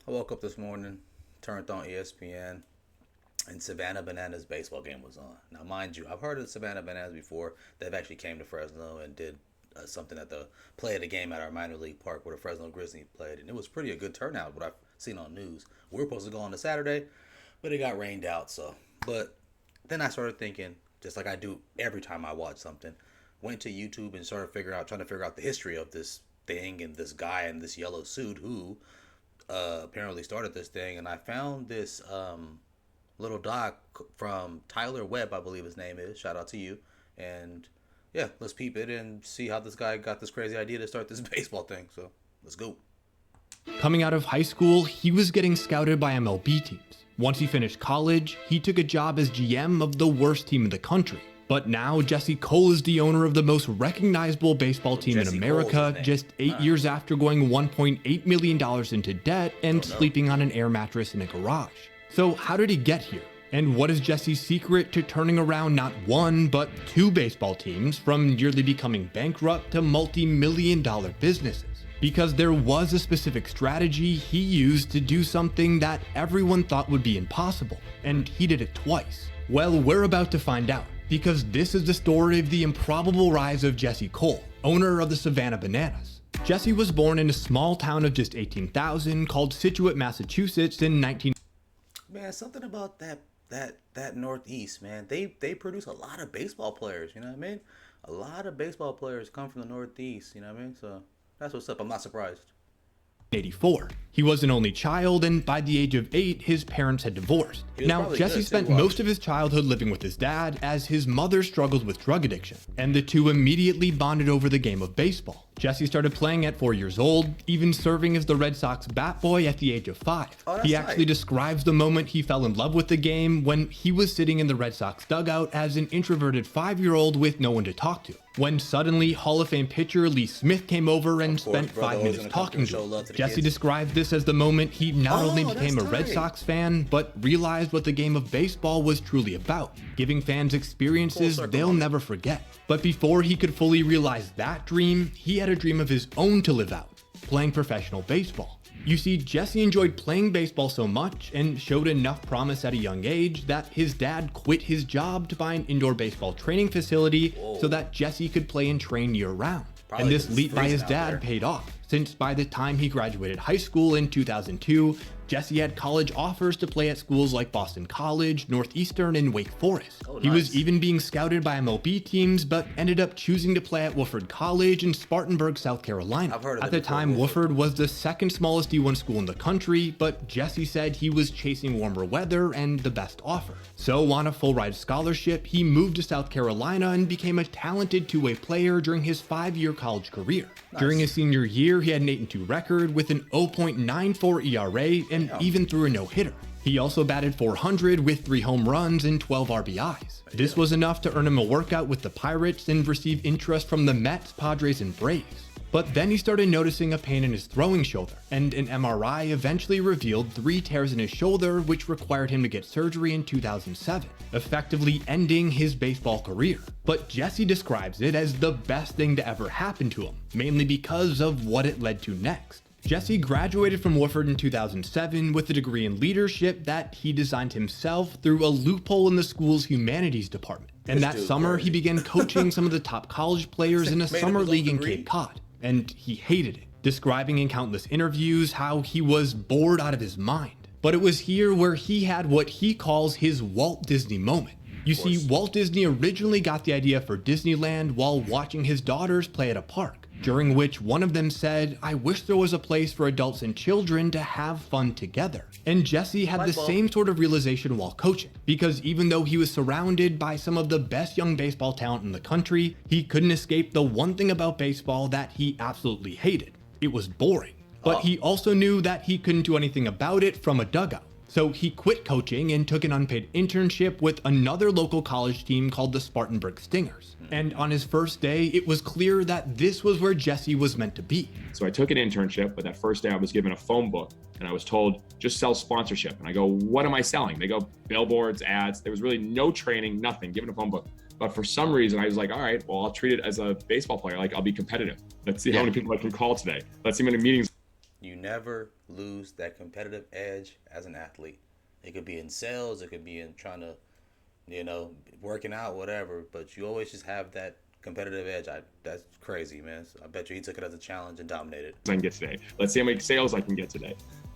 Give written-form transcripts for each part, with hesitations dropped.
I woke up this morning, turned on ESPN, and Savannah Bananas baseball game was on. Now, mind you, I've heard of Savannah Bananas before. They've actually came to Fresno and did something at the play of the game at our minor league park where the Fresno Grizzlies played, and it was pretty a good turnout. What I've seen on news. We were supposed to go on a Saturday, but it got rained out. So, but then I started thinking, just like I do every time I watch something, went to YouTube and started trying to figure out the history of this thing and this guy in this yellow suit who apparently started this thing, and I found this little doc from Tyler Webb, I believe his name is. Shout out to you. And yeah, let's peep it and see how this guy got this crazy idea to start this baseball thing. So let's go. Coming out of high school, he was getting scouted by MLB teams. Once he finished college, he took a job as GM of the worst team in the country. But now Jesse Cole is the owner of the most recognizable baseball team in America, just 8 years after going $1.8 million into debt and sleeping on an air mattress in a garage. So how did he get here? And what is Jesse's secret to turning around not one, but two baseball teams from nearly becoming bankrupt to multi-million-dollar businesses? Because there was a specific strategy he used to do something that everyone thought would be impossible, and he did it twice. Well, we're about to find out, because this is the story of the improbable rise of Jesse Cole, owner of the Savannah Bananas. Jesse was born in a small town of just 18,000 called Scituate, Massachusetts in 19... Man, something about that Northeast, man. They produce a lot of baseball players, you know what I mean? A lot of baseball players come from the Northeast, you know what I mean? So that's what's up. I'm not surprised. 1984. He was an only child, and by the age of 8, his parents had divorced. Now, Jesse spent most of his childhood living with his dad as his mother struggled with drug addiction, and the two immediately bonded over the game of baseball. Jesse started playing at 4 years old, even serving as the Red Sox bat boy at the age of 5. He actually describes the moment he fell in love with the game when he was sitting in the Red Sox dugout as an introverted 5-year-old with no one to talk to, when suddenly Hall of Fame pitcher Lee Smith came over and spent 5 minutes talking to him. Jesse described this as the moment he not only became a Red Sox fan, but realized what the game of baseball was truly about, giving fans experiences they'll never forget. But before he could fully realize that dream, he had a dream of his own to live out, playing professional baseball. You see, Jesse enjoyed playing baseball so much and showed enough promise at a young age that his dad quit his job to buy an indoor baseball training facility so that Jesse could play and train year-round. And this leap by his dad paid off, since by the time he graduated high school in 2002, Jesse had college offers to play at schools like Boston College, Northeastern, and Wake Forest. He was even being scouted by MLB teams, but ended up choosing to play at Wofford College in Spartanburg, South Carolina. At the time, Wofford was the second smallest D1 school in the country, but Jesse said he was chasing warmer weather and the best offer. So on a full-ride scholarship, he moved to South Carolina and became a talented two-way player during his 5-year college career. During his senior year, he had an 8-2 record with an 0.94 ERA and even threw a no-hitter. He also batted .400 with 3 home runs and 12 RBIs. This was enough to earn him a workout with the Pirates and receive interest from the Mets, Padres, and Braves. But then he started noticing a pain in his throwing shoulder, and an MRI eventually revealed 3 tears in his shoulder, which required him to get surgery in 2007, effectively ending his baseball career. But Jesse describes it as the best thing to ever happen to him, mainly because of what it led to next. Jesse graduated from Wofford in 2007 with a degree in leadership that he designed himself through a loophole in the school's humanities department. And that summer, he began coaching some of the top college players in a summer league in Cape Cod, and he hated it, describing in countless interviews how he was bored out of his mind. But it was here where he had what he calls his Walt Disney moment. You see, Walt Disney originally got the idea for Disneyland while watching his daughters play at a park, during which one of them said, "I wish there was a place for adults and children to have fun together." And Jesse had the same sort of realization while coaching, because even though he was surrounded by some of the best young baseball talent in the country, he couldn't escape the one thing about baseball that he absolutely hated. It was boring. But he also knew that he couldn't do anything about it from a dugout. So he quit coaching and took an unpaid internship with another local college team called the Spartanburg Stingers. And on his first day, it was clear that this was where Jesse was meant to be. So I took an internship, but that first day I was given a phone book and I was told, just sell sponsorship. And I go, what am I selling? They go, billboards, ads. There was really no training, nothing, given a phone book. But for some reason, I was like, all right, well, I'll treat it as a baseball player. Like, I'll be competitive. Let's see how many people I can call today. Let's see how many meetings. You never lose that competitive edge as an athlete. It could be in sales, it could be in trying to, working out, whatever. But you always just have that competitive edge. That's crazy, man. So I bet you he took it as a challenge and dominated. I can get today. Let's see how many sales I can get today.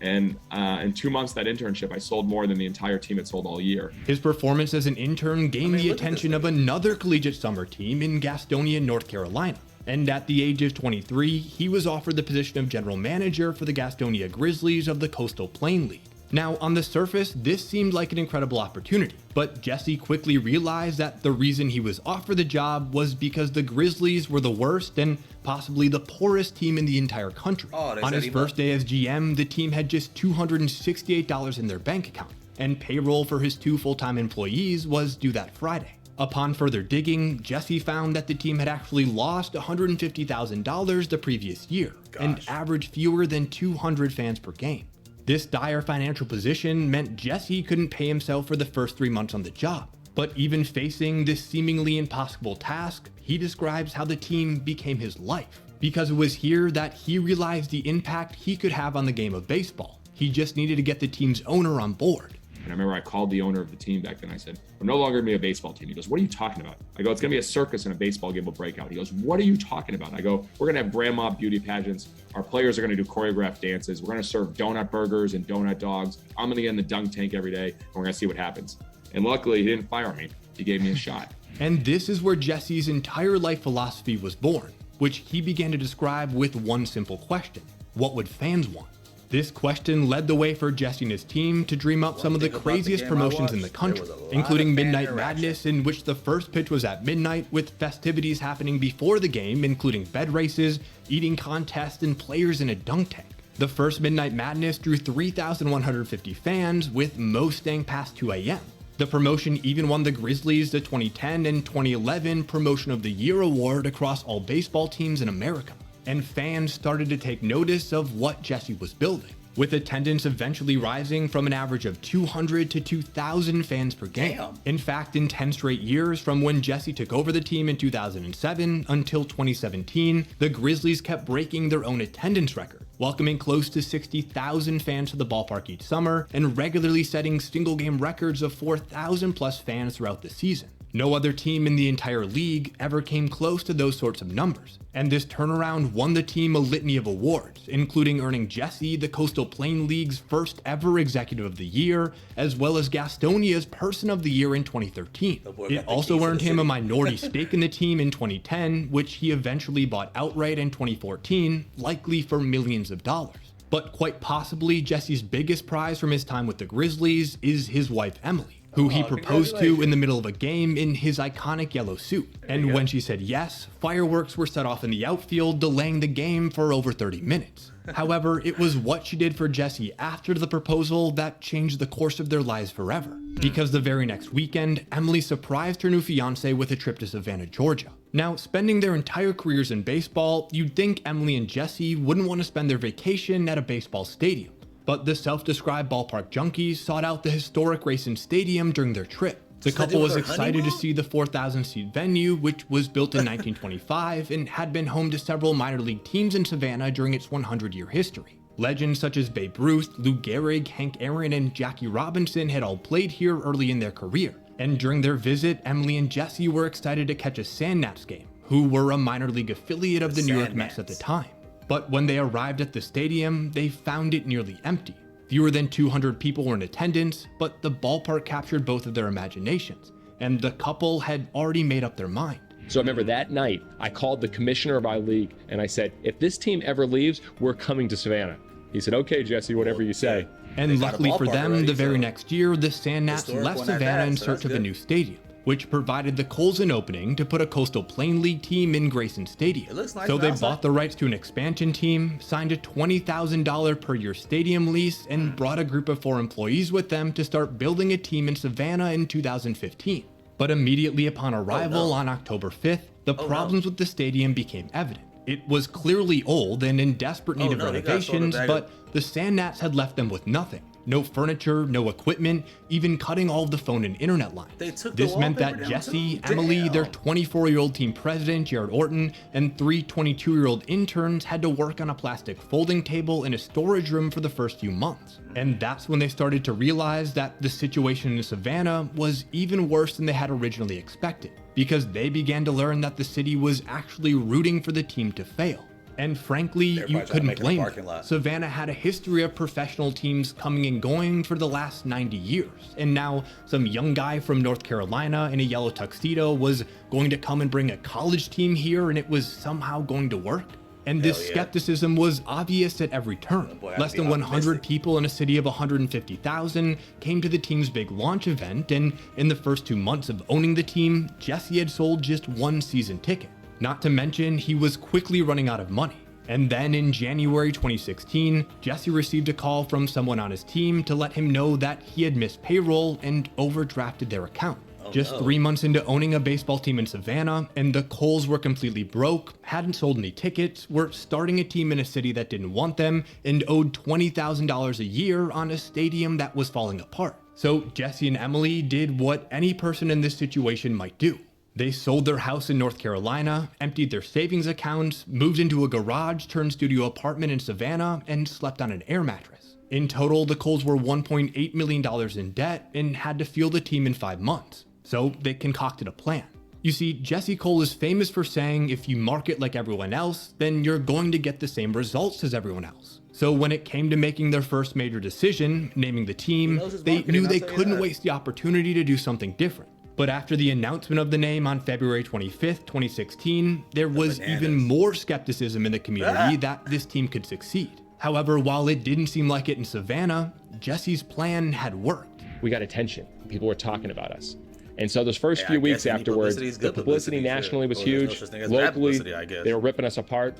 And in 2 months that internship, I sold more than the entire team had sold all year. His performance as an intern gained the attention of another collegiate summer team in Gastonia, North Carolina. And at the age of 23, he was offered the position of general manager for the Gastonia Grizzlies of the Coastal Plain League. Now, on the surface, this seemed like an incredible opportunity, but Jesse quickly realized that the reason he was offered the job was because the Grizzlies were the worst and possibly the poorest team in the entire country. On his first day as GM, the team had just $268 in their bank account, and payroll for his 2 full-time employees was due that Friday. Upon further digging, Jesse found that the team had actually lost $150,000 the previous year and averaged fewer than 200 fans per game. This dire financial position meant Jesse couldn't pay himself for the first 3 months on the job. But even facing this seemingly impossible task, he describes how the team became his life, because it was here that he realized the impact he could have on the game of baseball. He just needed to get the team's owner on board. And I remember I called the owner of the team back then. I said, we're no longer going to be a baseball team. He goes, what are you talking about? I go, it's going to be a circus and a baseball game will break out. He goes, what are you talking about? I go, we're going to have grandma beauty pageants. Our players are going to do choreographed dances. We're going to serve donut burgers and donut dogs. I'm going to get in the dunk tank every day, and we're going to see what happens. And luckily, he didn't fire me. He gave me a shot. And this is where Jesse's entire life philosophy was born, which he began to describe with one simple question: what would fans want? This question led the way for Jesse and his team to dream up some of the craziest promotions in the country, including Midnight Madness, in which the first pitch was at midnight, with festivities happening before the game, including bed races, eating contests, and players in a dunk tank. The first Midnight Madness drew 3,150 fans, with most staying past 2 a.m. The promotion even won the Grizzlies the 2010 and 2011 Promotion of the Year award across all baseball teams in America. And fans started to take notice of what Jesse was building, with attendance eventually rising from an average of 200 to 2,000 fans per game. In fact, in 10 straight years, from when Jesse took over the team in 2007 until 2017, the Grizzlies kept breaking their own attendance record, welcoming close to 60,000 fans to the ballpark each summer and regularly setting single-game records of 4,000 plus fans throughout the season. No other team in the entire league ever came close to those sorts of numbers, and this turnaround won the team a litany of awards, including earning Jesse the Coastal Plain League's first ever Executive of the Year, as well as Gastonia's Person of the Year in 2013. It also earned him a minority stake in the team in 2010, which he eventually bought outright in 2014, likely for millions of dollars. But quite possibly, Jesse's biggest prize from his time with the Grizzlies is his wife Emily, who he proposed to in the middle of a game in his iconic yellow suit. And when she said yes, fireworks were set off in the outfield, delaying the game for over 30 minutes. However, it was what she did for Jesse after the proposal that changed the course of their lives forever. Because the very next weekend, Emily surprised her new fiance with a trip to Savannah, Georgia. Now, spending their entire careers in baseball, you'd think Emily and Jesse wouldn't want to spend their vacation at a baseball stadium. But the self-described ballpark junkies sought out the historic Grayson Stadium during their trip. The couple was excited to see the 4,000-seat venue, which was built in 1925 and had been home to several minor league teams in Savannah during its 100-year history. Legends such as Babe Ruth, Lou Gehrig, Hank Aaron, and Jackie Robinson had all played here early in their career. And during their visit, Emily and Jesse were excited to catch a Sandgnats game, who were a minor league affiliate of the New York Mets at the time. But when they arrived at the stadium, they found it nearly empty. Fewer than 200 people were in attendance, but the ballpark captured both of their imaginations, and the couple had already made up their mind. So I remember that night, I called the commissioner of our league, and I said, if this team ever leaves, we're coming to Savannah. He said, okay, Jesse, whatever you say. And luckily for them, the very next year, the Sandgnats left Savannah in search of a new stadium, which provided the Coles an opening to put a Coastal Plain League team in Grayson Stadium. So they bought the rights to an expansion team, signed a $20,000 per year stadium lease, and brought a group of 4 employees with them to start building a team in Savannah in 2015. But immediately upon arrival on October 5th, the problems with the stadium became evident. It was clearly old and in desperate need of renovations, but the Sandgnats had left them with nothing. No furniture, no equipment, even cutting all of the phone and internet lines. This meant that Jesse, Emily, their 24-year-old team president, Jared Orton, and 3 22-year-old interns had to work on a plastic folding table in a storage room for the first few months. And that's when they started to realize that the situation in Savannah was even worse than they had originally expected, because they began to learn that the city was actually rooting for the team to fail. And frankly, you couldn't blame them. Savannah had a history of professional teams coming and going for the last 90 years. And now some young guy from North Carolina in a yellow tuxedo was going to come and bring a college team here, and it was somehow going to work. And this skepticism was obvious at every turn. Less than 100 people in a city of 150,000 came to the team's big launch event, and in the first 2 months of owning the team, Jesse had sold just 1 season ticket. Not to mention, he was quickly running out of money. And then in January 2016, Jesse received a call from someone on his team to let him know that he had missed payroll and overdrafted their account. Just 3 months into owning a baseball team in Savannah, and the Coles were completely broke, hadn't sold any tickets, were starting a team in a city that didn't want them, and owed $20,000 a year on a stadium that was falling apart. So Jesse and Emily did what any person in this situation might do. They sold their house in North Carolina, emptied their savings accounts, moved into a garage-turned-studio apartment in Savannah, and slept on an air mattress. In total, the Coles were $1.8 million in debt and had to field a team in 5 months. So they concocted a plan. You see, Jesse Cole is famous for saying if you market like everyone else, then you're going to get the same results as everyone else. So when it came to making their first major decision, naming the team, they knew they couldn't waste the opportunity to do something different. But after the announcement of the name on February 25th, 2016, there was even more skepticism in the community that this team could succeed. However, while it didn't seem like it in Savannah, Jesse's plan had worked. We got attention. People were talking about us. And so those first few weeks afterwards, the publicity nationally was huge. Locally, they were ripping us apart,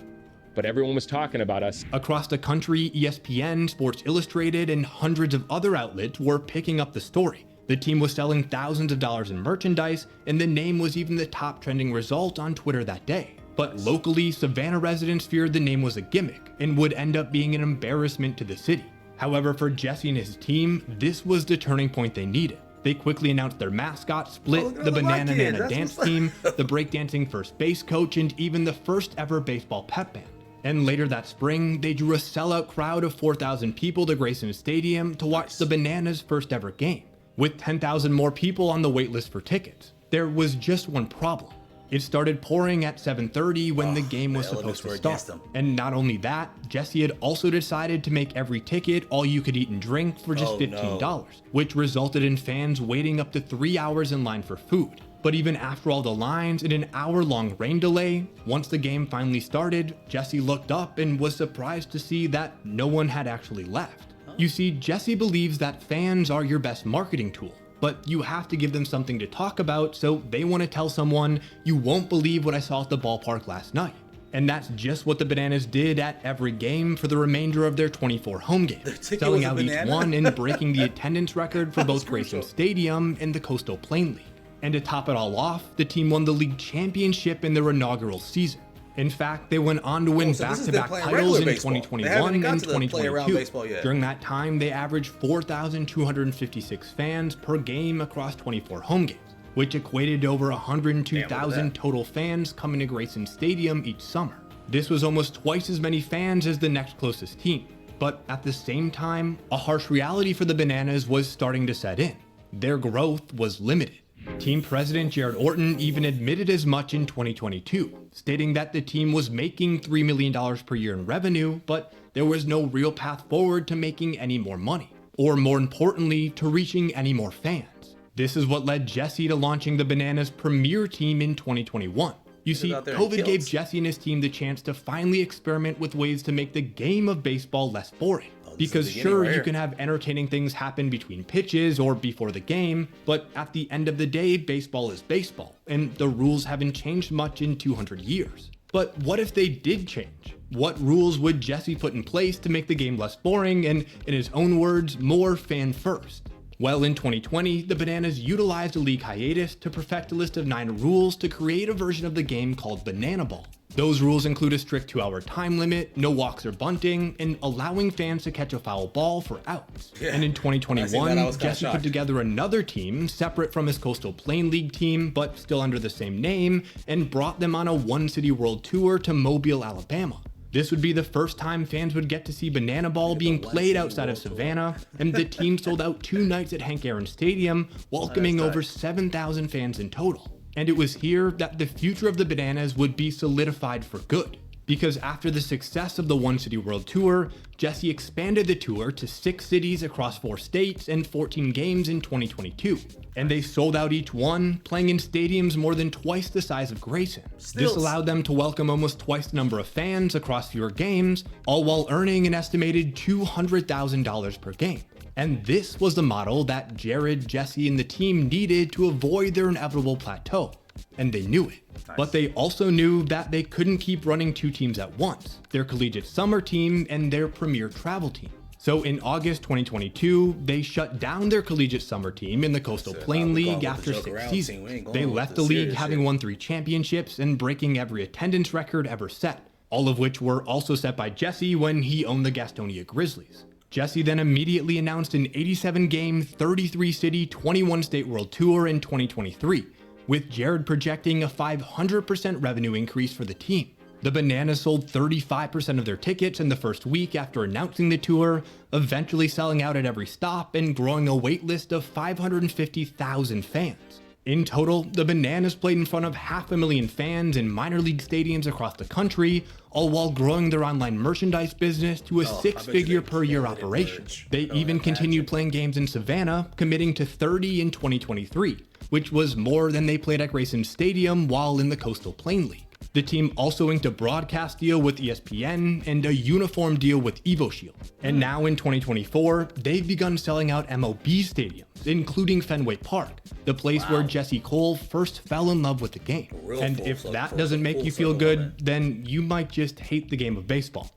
but everyone was talking about us. Across the country, ESPN, Sports Illustrated, and hundreds of other outlets were picking up the story. The team was selling thousands of dollars in merchandise, and the name was even the top trending result on Twitter that day. But locally, Savannah residents feared the name was a gimmick and would end up being an embarrassment to the city. However, for Jesse and his team, this was the turning point they needed. They quickly announced their mascot, Split, the Banana dance team, the breakdancing first base coach, and even the first ever baseball pep band. And later that spring, they drew a sellout crowd of 4,000 people to Grayson Stadium to watch the Bananas' first ever game, with 10,000 more people on the waitlist for tickets. There was just one problem. It started pouring at 7:30 when the game was supposed to start. And not only that, Jesse had also decided to make every ticket all you could eat and drink for just $15, which resulted in fans waiting up to 3 hours in line for food. But even after all the lines and an hour-long rain delay, once the game finally started, Jesse looked up and was surprised to see that no one had actually left. You see, Jesse believes that fans are your best marketing tool, but you have to give them something to talk about, so they want to tell someone, you won't believe what I saw at the ballpark last night. And that's just what the Bananas did at every game for the remainder of their 24 home games, selling out each one and breaking the attendance record for both Grayson Stadium and the Coastal Plain League. And to top it all off, the team won the league championship in their inaugural season. In fact, they went on to win back-to-back titles in 2021 and 2022. During that time, they averaged 4,256 fans per game across 24 home games, which equated to over 102,000 total fans coming to Grayson Stadium each summer. This was almost twice as many fans as the next closest team. But at the same time, a harsh reality for the Bananas was starting to set in. Their growth was limited. Team president Jared Orton even admitted as much in 2022, stating that the team was making $3 million per year in revenue, but there was no real path forward to making any more money, or more importantly, to reaching any more fans. This is what led Jesse to launching the Bananas' premier team in 2021. You see, COVID gave Jesse and his team the chance to finally experiment with ways to make the game of baseball less boring. Because sure, you can have entertaining things happen between pitches or before the game, but at the end of the day, baseball is baseball, and the rules haven't changed much in 200 years. But what if they did change? What rules would Jesse put in place to make the game less boring and, in his own words, more fan-first? Well, in 2020, the Bananas utilized a league hiatus to perfect a list of 9 rules to create a version of the game called Banana Ball. Those rules include a strict 2-hour time limit, no walks or bunting, and allowing fans to catch a foul ball for outs. Yeah. And in 2021, Jesse put together another team, separate from his Coastal Plain League team, but still under the same name, and brought them on a one-city world tour to Mobile, Alabama. This would be the first time fans would get to see banana ball being played outside of Savannah, and the team sold out 2 nights at Hank Aaron Stadium, welcoming over 7,000 fans in total. And it was here that the future of the Bananas would be solidified for good. Because after the success of the One City World Tour, Jesse expanded the tour to 6 cities across 4 states and 14 games in 2022. And they sold out each one, playing in stadiums more than twice the size of Grayson. This allowed them to welcome almost twice the number of fans across fewer games, all while earning an estimated $200,000 per game. And this was the model that Jared, Jesse, and the team needed to avoid their inevitable plateau. And they knew it. Nice. But they also knew that they couldn't keep running 2 teams at once, their collegiate summer team and their premier travel team. So in August 2022, they shut down their collegiate summer team in the Coastal Plain League after 6 seasons. They left the league having won 3 championships and breaking every attendance record ever set, all of which were also set by Jesse when he owned the Gastonia Grizzlies. Jesse then immediately announced an 87-game, 33-city, 21-state world tour in 2023, with Jared projecting a 500% revenue increase for the team. The Bananas sold 35% of their tickets in the first week after announcing the tour, eventually selling out at every stop and growing a wait list of 550,000 fans. In total, the Bananas played in front of 500,000 fans in minor league stadiums across the country, all while growing their online merchandise business to a 6-figure per year operation. They even continued playing games in Savannah, committing to 30 in 2023, which was more than they played at Grayson Stadium while in the Coastal Plain League. The team also inked a broadcast deal with ESPN and a uniform deal with EvoShield. And now in 2024, they've begun selling out MLB stadiums, including Fenway Park, the place where Jesse Cole first fell in love with the game. And if that doesn't make you feel good, then you might just hate the game of baseball.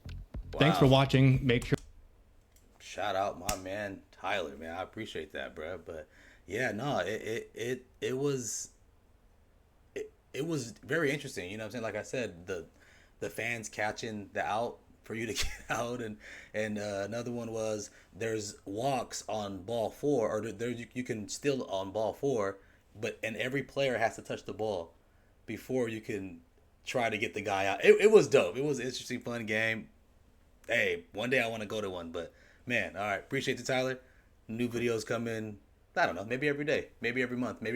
Thanks for watching. Make sure. Shout out my man Tyler, man. I appreciate that, bro. But yeah, no, it was very interesting. You know what I'm saying? Like I said, the fans catching the out for you to get out, and another one was there's walks on ball 4, or there you can still on ball 4, and every player has to touch the ball before you can try to get the guy out. It was dope. It was an interesting, fun game. Hey, one day I want to go to one, but man, all right, appreciate you, Tyler. New videos coming, I don't know, maybe every day, maybe every month, maybe